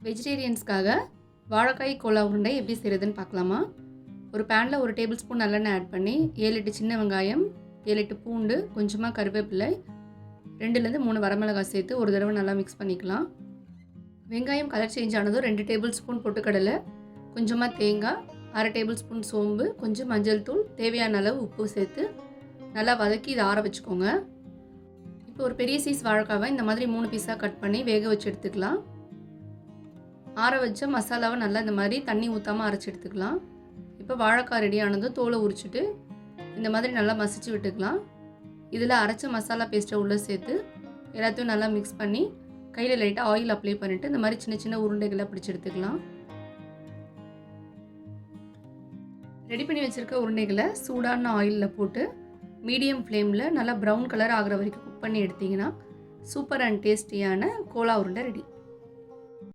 வெஜிடேரியன்ஸ்க்காக வாழைக்காய் கோலா உருண்டை எப்படி செய்கிறதுன்னு பார்க்கலாமா? ஒரு பேனில் 1 டேபிள் ஸ்பூன் நல்லெண்ணெய் ஆட் பண்ணி 7-8 சின்ன வெங்காயம், 7-8 பூண்டு, கொஞ்சமாக கருவேப்பிலை, 2லேருந்து 3 வரமிளகாய் சேர்த்து ஒரு தடவை நல்லா மிக்ஸ் பண்ணிக்கலாம். வெங்காயம் கலர் சேஞ்ச் ஆனதும் 2 டேபிள் ஸ்பூன் பொட்டுக்கடலை, கொஞ்சமாக தேங்காய், 1/2 டேபிள் ஸ்பூன் சோம்பு, கொஞ்சம் மஞ்சள் தூள், தேவையான அளவு உப்பு சேர்த்து நல்லா வதக்கி இதை ஆற வச்சுக்கோங்க. இப்போ ஒரு பெரிய சைஸ் வாழைக்காவை இந்த மாதிரி 3 பீஸாக கட் பண்ணி வேக வச்சு எடுத்துக்கலாம். ஆற வச்ச மசாலாவை நல்லா இந்த மாதிரி தண்ணி ஊற்றாமல் அரைச்சி எடுத்துக்கலாம். இப்போ வாழைக்காய் ரெடி ஆனதும் தோலை உரிச்சிட்டு இந்த மாதிரி நல்லா மசிச்சு விட்டுக்கலாம். இதில் அரைச்ச மசாலா பேஸ்ட்டை உள்ளே சேர்த்து எல்லாத்தையும் நல்லா மிக்ஸ் பண்ணி கையில் லைட்டாக ஆயில் அப்ளை பண்ணிவிட்டு இந்த மாதிரி சின்ன சின்ன உருண்டைகளை பிடிச்சி எடுத்துக்கலாம். ரெடி பண்ணி வச்சுருக்க உருண்டைகளை சூடான ஆயிலில் போட்டு மீடியம் ஃப்ளேமில் நல்லா ப்ரௌன் கலர் ஆகிற வரைக்கும் குக் பண்ணி எடுத்திங்கன்னா சூப்பர் அண்ட் டேஸ்டியான கோலா உருண்டை ரெடி.